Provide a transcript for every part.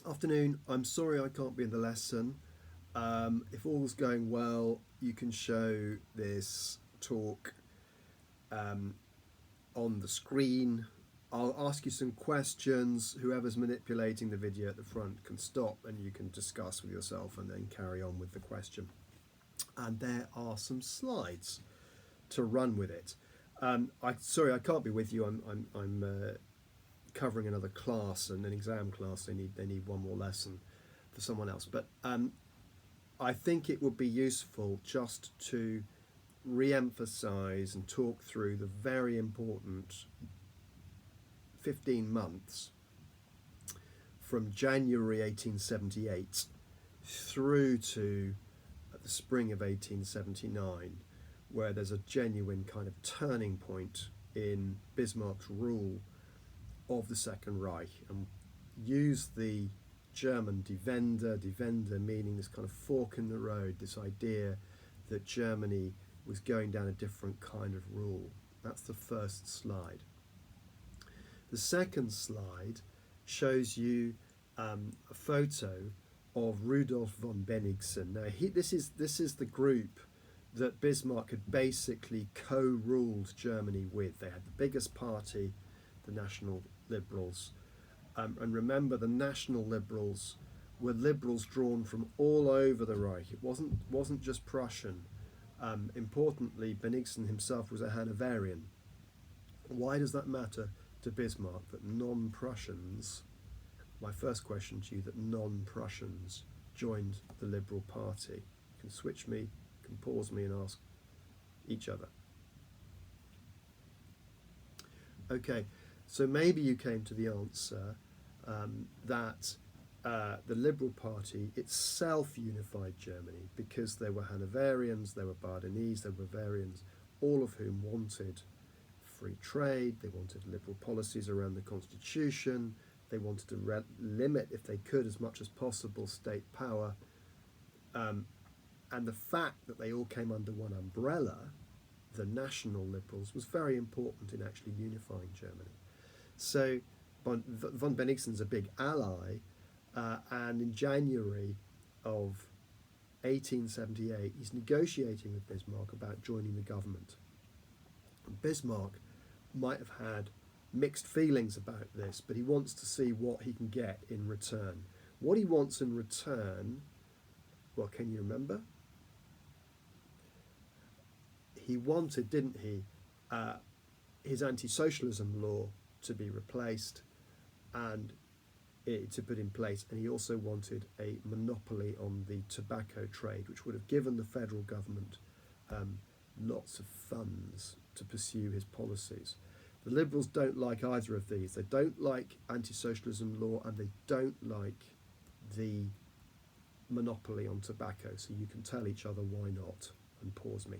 Afternoon. I'm sorry I can't be in the lesson. If all's going well, you can show this talk um, on the screen. I'll ask you some questions. Whoever's manipulating the video at the front can stop and you can discuss with yourself and then carry on with the question. And there are some slides to run with it. Sorry I can't be with you. I'm covering another class and an exam class. They need one more lesson for someone else. But I think it would be useful just to re-emphasize and talk through the very important 15 months from January 1878 through to the spring of 1879, where there's a genuine kind of turning point in Bismarck's rule of the Second Reich, and use the German Die Wende meaning this kind of fork in the road, this idea that Germany was going down a different kind of rule. That's the first slide. The second slide shows you a photo of Rudolf von Bennigsen. Now, this is the group that Bismarck had basically co-ruled Germany with. They had the biggest party, the National Liberals. And remember, the National Liberals were liberals drawn from all over the Reich. It wasn't just Prussian. Importantly, Bennigsen himself was a Hanoverian. Why does that matter to Bismarck that non-Prussians, my first question to you, that non-Prussians joined the Liberal Party? You can switch me, you can pause me and ask each other. Okay, so maybe you came to the answer that the Liberal Party itself unified Germany because there were Hanoverians, there were Badenese, there were Bavarians, all of whom wanted free trade, they wanted liberal policies around the constitution, they wanted to limit, if they could, as much as possible state power. And the fact that they all came under one umbrella, the National Liberals, was very important in actually unifying Germany. So von Bennigsen's a big ally, and in January of 1878 he's negotiating with Bismarck about joining the government. Bismarck might have had mixed feelings about this, but he wants to see what he can get in return. What he wants in return, well, can you remember? He wanted, didn't he, his anti-socialism law to be replaced and to put in place, and he also wanted a monopoly on the tobacco trade, which would have given the federal government lots of funds to pursue his policies. The Liberals don't like either of these. They don't like anti-socialism law and they don't like the monopoly on tobacco, so you can tell each other why not, and pause me.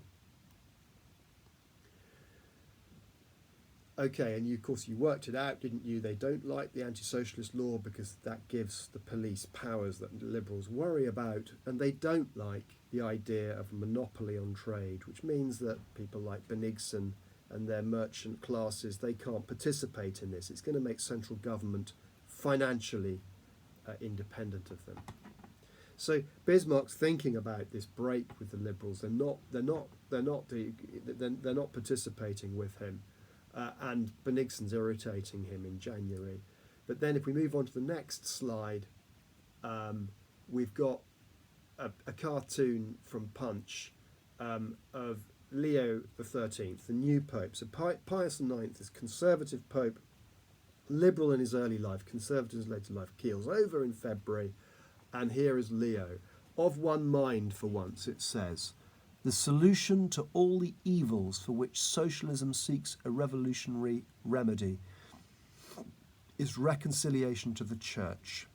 Okay, and of course you worked it out, didn't you? They don't like the anti-socialist law because that gives the police powers that the Liberals worry about, and they don't like the idea of a monopoly on trade, which means that people like Bennigsen and their merchant classes, they can't participate in this. It's going to make central government financially independent of them. So Bismarck's thinking about this break with the Liberals. They're not participating with him. And Bennigsen's irritating him in January. But then if we move on to the next slide, we've got a cartoon from Punch of Leo XIII, the new Pope. So Pius IX, this conservative Pope, liberal in his early life, conservative in his later life, keels over in February. And here is Leo. Of one mind for once, it says, the solution to all the evils for which socialism seeks a revolutionary remedy is reconciliation to the church.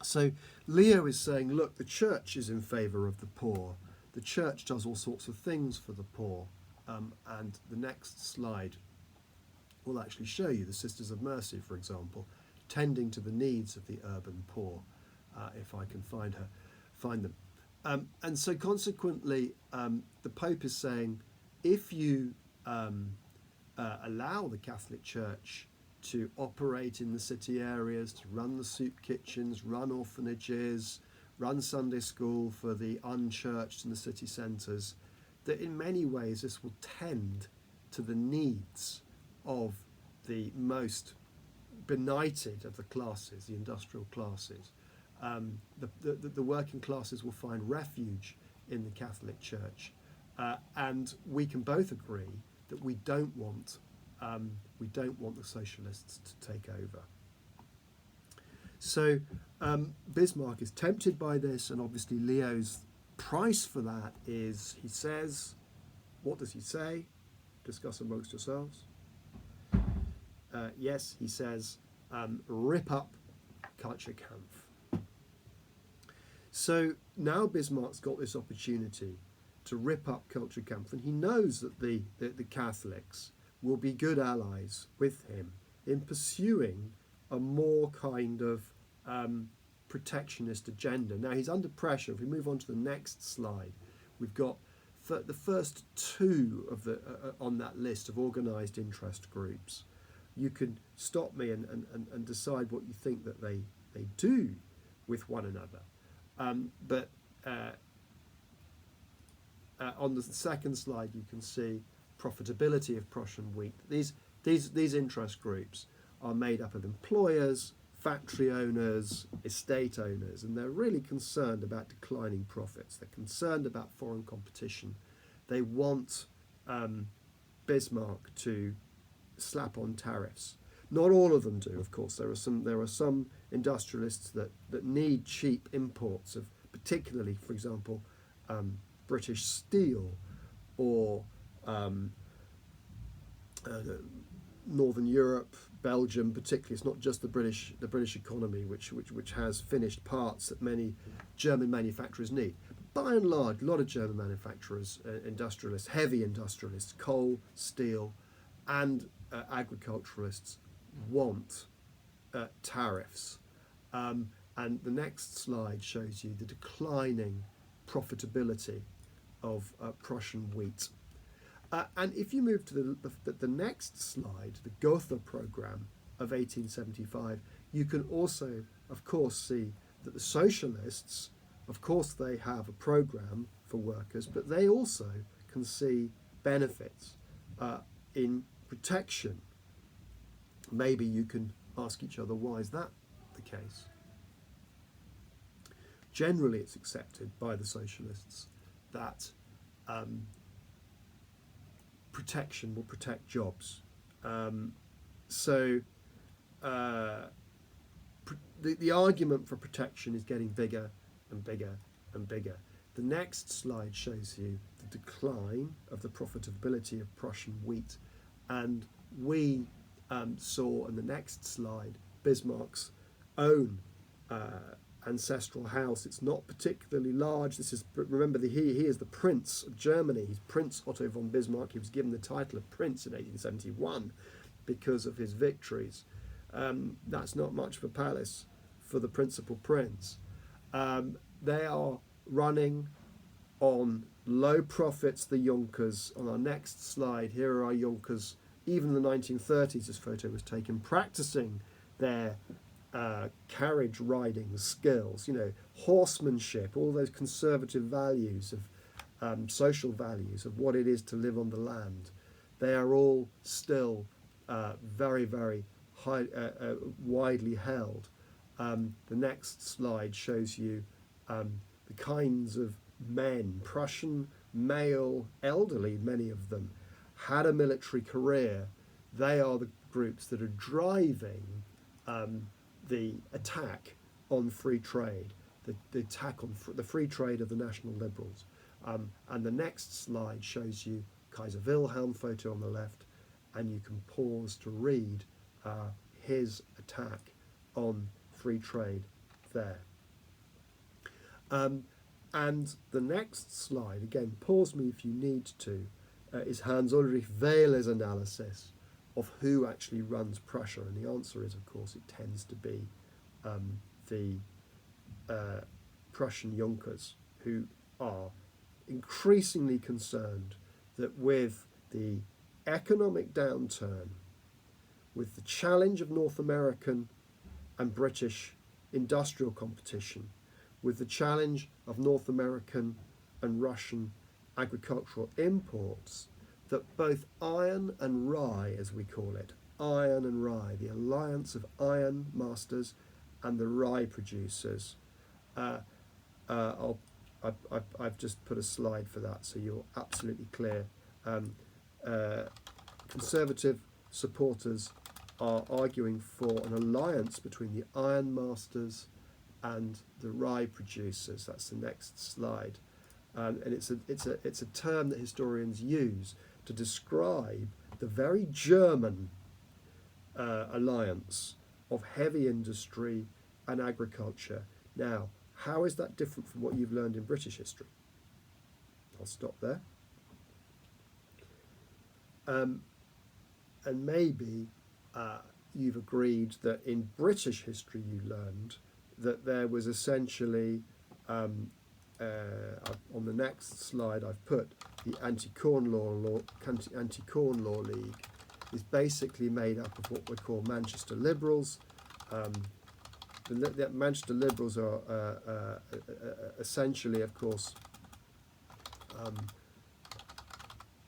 So Leo is saying, look, the church is in favour of the poor. The church does all sorts of things for the poor. And the next slide will actually show you the Sisters of Mercy, for example, tending to the needs of the urban poor, if I can find them. And so consequently, the Pope is saying, if you allow the Catholic Church to operate in the city areas, to run the soup kitchens, run orphanages, run Sunday school for the unchurched in the city centres, that in many ways this will tend to the needs of the most benighted of the classes, the industrial classes. The working classes will find refuge in the Catholic Church, and we can both agree that we don't want the socialists to take over. So Bismarck is tempted by this, and obviously Leo's price for that is, he says, what does he say? Discuss amongst yourselves. Yes, he says, rip up Kulturkampf. So now Bismarck's got this opportunity to rip up Kulturkampf, and he knows that the Catholics will be good allies with him in pursuing a more kind of protectionist agenda. Now he's under pressure. If we move on to the next slide, we've got the first two of the on that list of organised interest groups. You can stop me and decide what you think that they do with one another. But on the second slide, you can see profitability of Prussian wheat. These interest groups are made up of employers, factory owners, estate owners, and they're really concerned about declining profits. They're concerned about foreign competition. They want Bismarck to slap on tariffs. Not all of them do, of course. There are some industrialists that need cheap imports of, particularly, for example, British steel or Northern Europe, Belgium particularly. It's not just the British economy which has finished parts that many German manufacturers need. By and large, a lot of German manufacturers, industrialists, heavy industrialists, coal, steel, and agriculturalists want tariffs. And the next slide shows you the declining profitability of Prussian wheat. And if you move to the next slide, the Gotha programme of 1875, you can also, of course, see that the socialists, of course, they have a programme for workers, but they also can see benefits in protection. Maybe you can ask each other, why is that the case? Generally, it's accepted by the socialists that protection will protect jobs. The argument for protection is getting bigger and bigger and bigger. The next slide shows you the decline of the profitability of Prussian wheat, and we saw in the next slide Bismarck's own ancestral house. It's not particularly large. This is, remember, he is the Prince of Germany. He's Prince Otto von Bismarck. He was given the title of Prince in 1871 because of his victories. That's not much of a palace for the principal prince. They are running on low profits, the Junkers. On our next slide, here are our Junkers. Even in the 1930s, this photo was taken, practicing their carriage riding skills, horsemanship, all those conservative values of social values of what it is to live on the land. They are all still very, very high, widely held. The next slide shows you the kinds of men, Prussian male, elderly, many of them, had a military career. They are the groups that are driving the attack on free trade, the attack on the free trade of the National Liberals. And the next slide shows you Kaiser Wilhelm photo on the left, and you can pause to read his attack on free trade there. And the next slide, again, pause me if you need to, is Hans-Ulrich Wehle's analysis of who actually runs Prussia. And the answer is, of course, it tends to be the Prussian Junkers, who are increasingly concerned that with the economic downturn, with the challenge of North American and British industrial competition, with the challenge of North American and Russian agricultural imports, that both iron and rye, as we call it, iron and rye, the alliance of iron masters and the rye producers. I've just put a slide for that, so you're absolutely clear. Conservative supporters are arguing for an alliance between the iron masters and the rye producers. That's the next slide, and it's a term that historians use to describe the very German alliance of heavy industry and agriculture. Now, how is that different from what you've learned in British history? I'll stop there. And maybe you've agreed that in British history you learned that there was essentially, on the next slide I've put, the Anti-Corn Law League is basically made up of what we call Manchester Liberals. The Manchester Liberals are essentially, of course,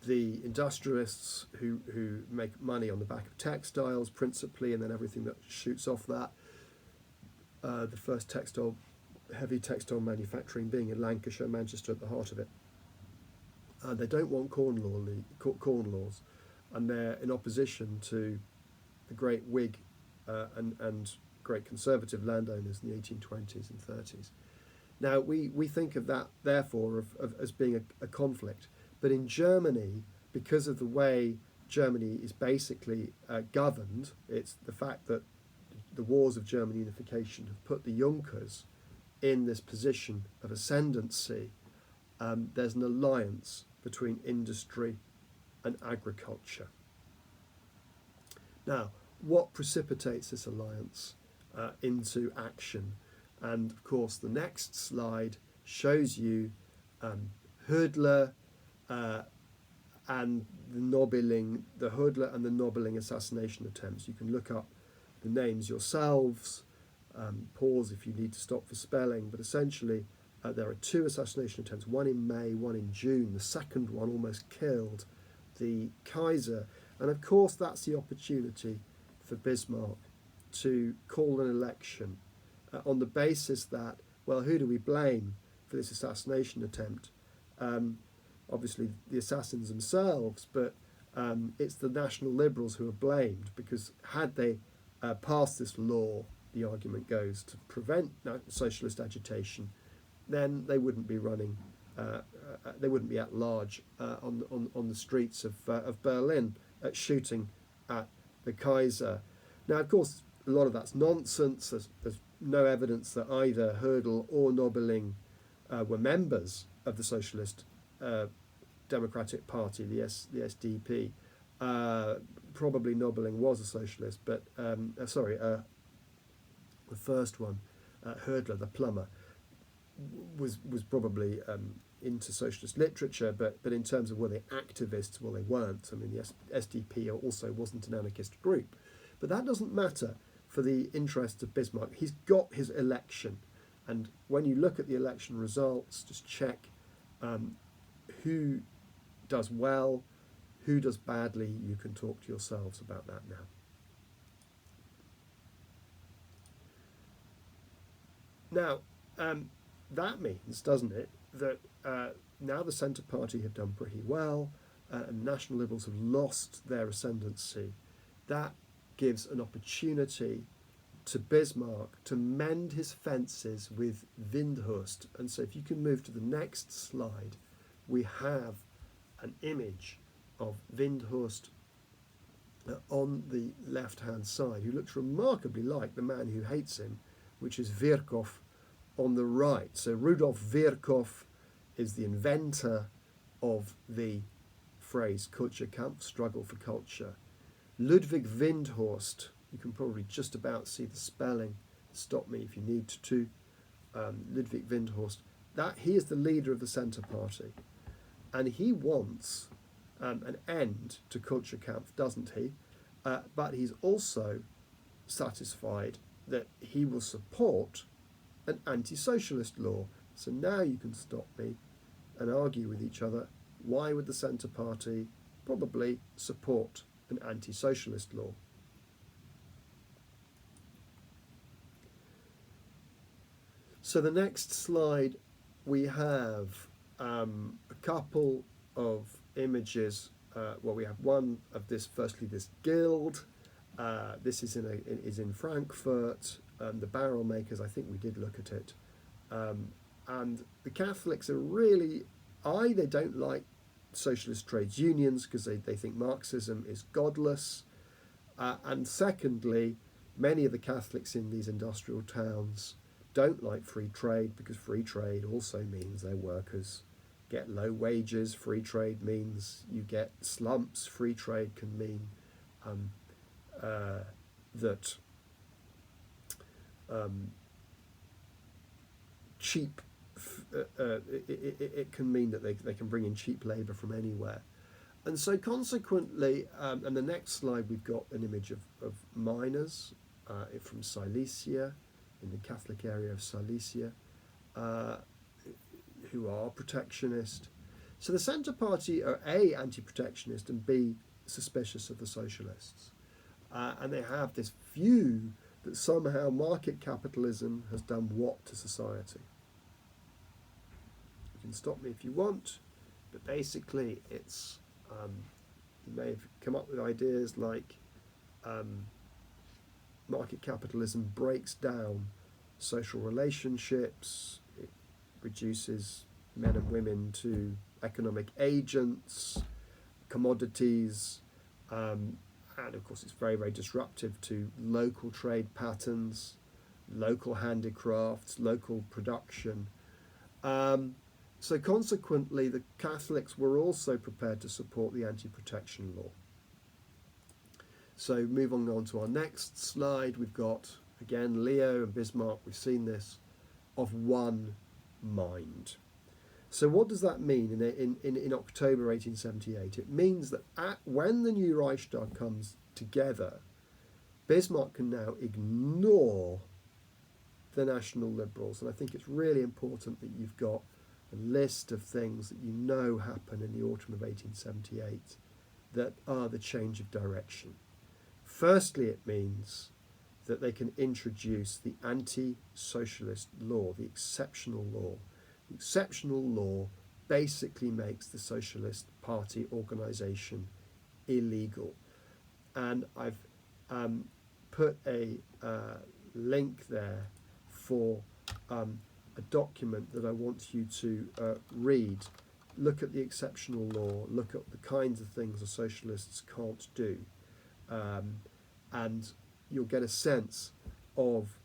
the industrialists who make money on the back of textiles principally, and then everything that shoots off that. The first heavy textile manufacturing being in Lancashire, Manchester at the heart of it. They don't want corn laws, and they're in opposition to the great Whig and great conservative landowners in the 1820s and 30s. Now, we think of that, therefore, as being a conflict. But in Germany, because of the way Germany is basically governed, it's the fact that the wars of German unification have put the Junkers in this position of ascendancy. There's an alliance between industry and agriculture. Now, what precipitates this alliance into action? And of course, the next slide shows you Hödler and the Hödler and the Nobiling assassination attempts. You can look up the names yourselves, pause if you need to stop for spelling, but essentially there are two assassination attempts, one in May, one in June. The second one almost killed the Kaiser, and of course that's the opportunity for Bismarck to call an election on the basis that, well, who do we blame for this assassination attempt? Obviously the assassins themselves, but it's the National Liberals who are blamed, because had they passed this law, the argument goes, to prevent socialist agitation, then they wouldn't be running, they wouldn't be at large on the streets of Berlin shooting at the Kaiser. Now, of course, a lot of that's nonsense. There's no evidence that either Hödel or Nobiling were members of the Socialist Democratic Party, the SDP. Probably Nobiling was a socialist, but the first one, Hödler, the plumber, was probably into socialist literature, but in terms of were they activists, well, they weren't. I mean, the SDP also wasn't an anarchist group, but that doesn't matter for the interests of Bismarck. He's got his election, and when you look at the election results, just check who does well, who does badly. You can talk to yourselves about that now. Now, that means, doesn't it, that now the Centre Party have done pretty well, and National Liberals have lost their ascendancy. That gives an opportunity to Bismarck to mend his fences with Windthorst. And so if you can move to the next slide, we have an image of Windthorst on the left-hand side, who looks remarkably like the man who hates him, which is Virchow on the right. So Rudolf Virchow is the inventor of the phrase Kulturkampf, struggle for culture. Ludwig Windthorst, you can probably just about see the spelling, stop me if you need to, Ludwig Windthorst, he is the leader of the Centre Party, and he wants an end to Kulturkampf, doesn't he? but he's also satisfied that he will support an anti-socialist law. So now you can stop me and argue with each other. Why would the Centre Party probably support an anti-socialist law? So the next slide, we have a couple of images. Well, we have one of this. Firstly, this guild. This is in Frankfurt. The barrel makers. I think we did look at it. And the Catholics are really, they don't like socialist trades unions because they think Marxism is godless. And secondly, many of the Catholics in these industrial towns don't like free trade because free trade also means their workers get low wages. Free trade means you get slumps. Free trade can mean that cheap. It can mean that they can bring in cheap labour from anywhere. And so consequently, and the next slide we've got an image of miners from Silesia, in the Catholic area of Silesia, who are protectionist. So the Centre Party are A, anti-protectionist, and B, suspicious of the socialists. And they have this view that somehow market capitalism has done what to society? You can stop me if you want, but basically it's, you may have come up with ideas like market capitalism breaks down social relationships, it reduces men and women to economic agents, commodities, and of course it's very, very disruptive to local trade patterns, local handicrafts, local production. So consequently, the Catholics were also prepared to support the anti-protection law. So moving on to our next slide, we've got, again, Leo and Bismarck, we've seen this, of one mind. So what does that mean in October 1878? It means that when the new Reichstag comes together, Bismarck can now ignore the National Liberals. And I think it's really important that you've got a list of things that you know happen in the autumn of 1878 that are the change of direction. Firstly, it means that they can introduce the anti-socialist law, the exceptional law. The exceptional law basically makes the Socialist Party organisation illegal. And I've put a link there for a document that I want you to read. Look at the exceptional law, look at the kinds of things the socialists can't do. And you'll get a sense of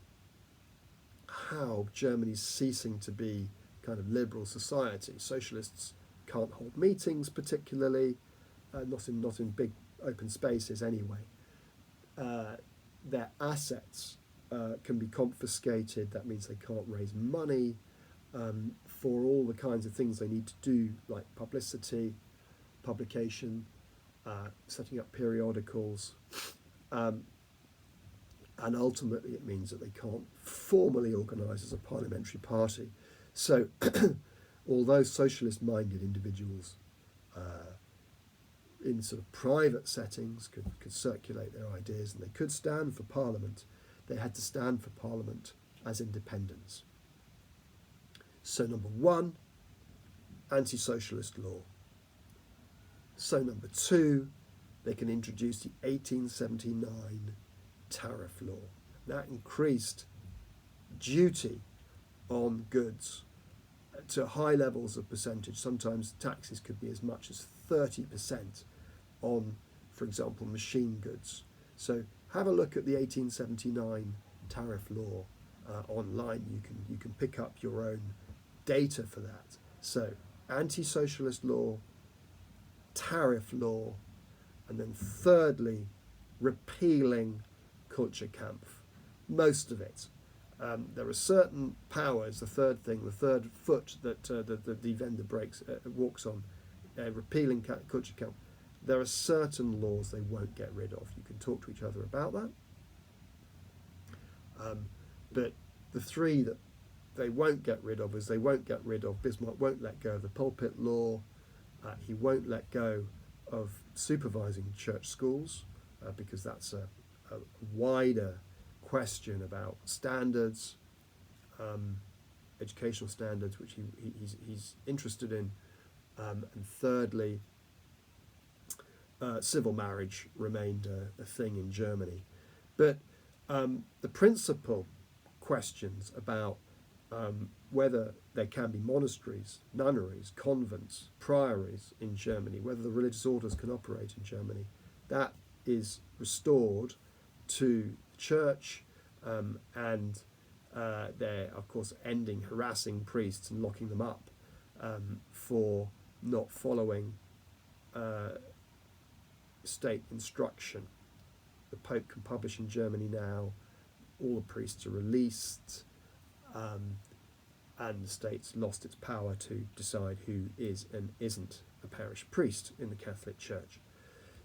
how Germany's ceasing to be kind of liberal society. Socialists can't hold meetings particularly, not in big open spaces anyway. Their assets can be confiscated. That means they can't raise money for all the kinds of things they need to do, like publicity, publication, setting up periodicals, and ultimately it means that they can't formally organise as a parliamentary party. So although socialist-minded individuals in sort of private settings could circulate their ideas and they could stand for Parliament, they had to stand for Parliament as independents. So number one, anti-socialist law. So number two, they can introduce the 1879 tariff law. That increased duty on goods to high levels of percentage. Sometimes taxes could be as much as 30% on, for example, machine goods. So have a look at the 1879 tariff law online. You can pick up your own data for that. So anti-socialist law, tariff law, and then thirdly, repealing Kulturkampf. Most of it. There are certain powers, the third foot that the Wende walks on, repealing Kulturkampf, There are certain laws they won't get rid of. You can talk to each other about that. But the three that they won't get rid of is they won't get rid of, Bismarck won't let go of the pulpit law. He won't let go of supervising church schools because that's a wider question about standards, educational standards, which he's interested in. And thirdly, civil marriage remained a thing in Germany. But the principal questions about whether there can be monasteries, nunneries, convents, priories in Germany, whether the religious orders can operate in Germany, that is restored to the church, and they're, of course, ending harassing priests and locking them up for not following state instruction. The Pope can publish in Germany now, all the priests are released, and the state's lost its power to decide who is and isn't a parish priest in the Catholic Church.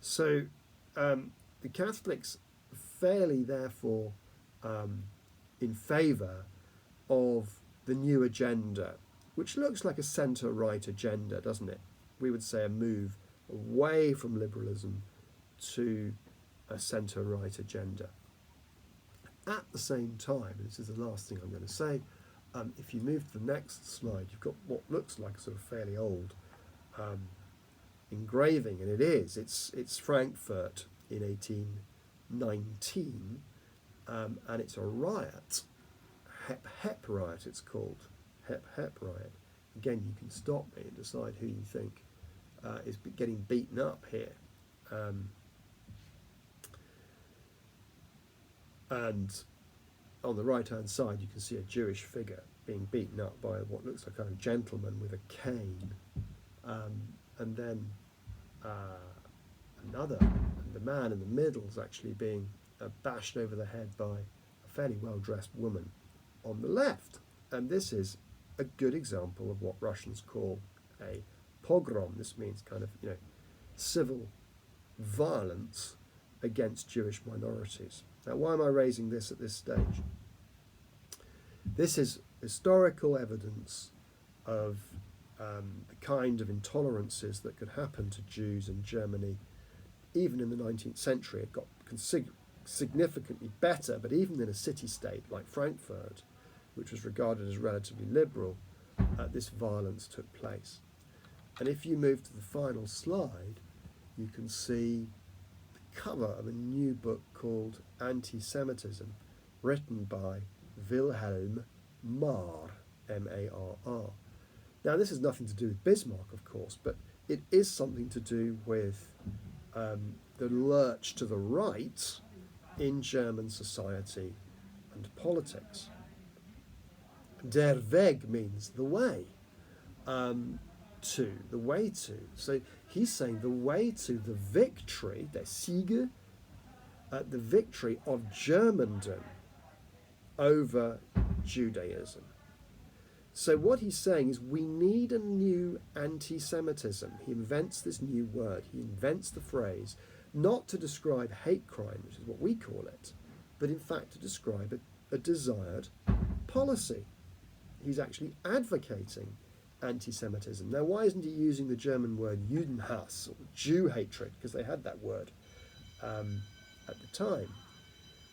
So the Catholics fairly, therefore, in favour of the new agenda, which looks like a centre-right agenda, doesn't it? We would say a move away from liberalism to a centre-right agenda. At the same time, and this is the last thing I'm going to say, if you move to the next slide, you've got what looks like a sort of fairly old engraving, and it's Frankfurt in 1819, and it's a riot, Hep riot it's called, Hep riot. Again, you can stop me and decide who you think is getting beaten up here. And on the right-hand side, you can see a Jewish figure being beaten up by what looks like a kind of gentleman with a cane. And then the man in the middle is actually being bashed over the head by a fairly well-dressed woman on the left. And this is a good example of what Russians call a pogrom. This means kind of, civil violence against Jewish minorities. Now, why am I raising this at this stage? This is historical evidence of the kind of intolerances that could happen to Jews in Germany. Even in the 19th century, it got significantly better, but even in a city-state like Frankfurt, which was regarded as relatively liberal, this violence took place. And if you move to the final slide, you can see the cover of a new book called Anti-Semitism, written by Wilhelm Marr, M-A-R-R. Now, this has nothing to do with Bismarck, of course, but it is something to do with the lurch to the right in German society and politics. Der Weg means the way to, the way to. So he's saying the way to the victory, der Siege, the victory of Germandom over Judaism. So what he's saying is we need a new anti-Semitism. He invents this new word. He invents the phrase not to describe hate crime, which is what we call it, but in fact to describe a desired policy. He's actually advocating anti-Semitism. Now, why isn't he using the German word Judenhass, or Jew hatred, because they had that word at the time?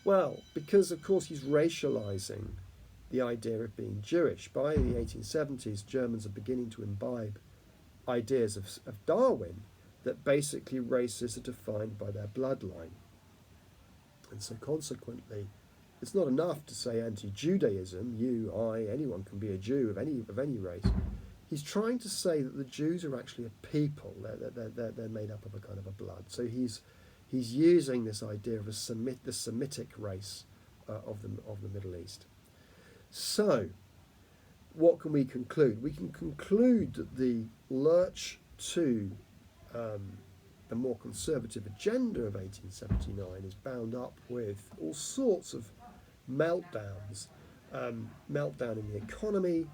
Well, because, of course, he's racializing the idea of being Jewish. By the 1870s, Germans are beginning to imbibe ideas of Darwin, that basically races are defined by their bloodline. And so consequently, it's not enough to say anti-Judaism, you, I, anyone can be a Jew of any race. He's trying to say that the Jews are actually a people, they're made up of a kind of a blood. So he's using this idea of the Semitic race of the Middle East. So, what can we conclude? We can conclude that the lurch to the more conservative agenda of 1879 is bound up with all sorts of meltdowns. Meltdown in the economy,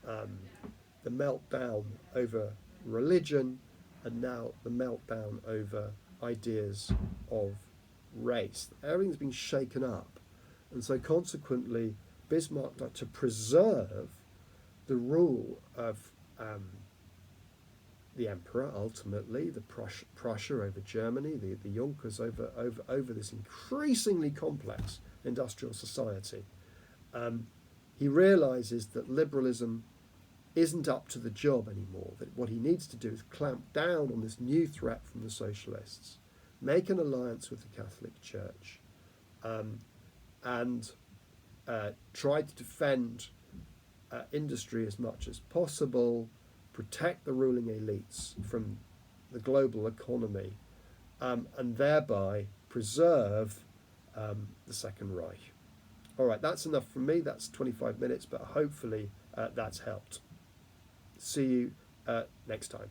the meltdown over religion, and now the meltdown over ideas of race. Everything's been shaken up. And so consequently, Bismarck, like, to preserve the rule of the emperor, ultimately, the Prussia over Germany, the Junkers over this increasingly complex industrial society, he realizes that liberalism isn't up to the job anymore, that what he needs to do is clamp down on this new threat from the socialists, make an alliance with the Catholic Church, and try to defend industry as much as possible, protect the ruling elites from the global economy, and thereby preserve the Second Reich. All right, that's enough from me. That's 25 minutes, but hopefully that's helped. See you next time.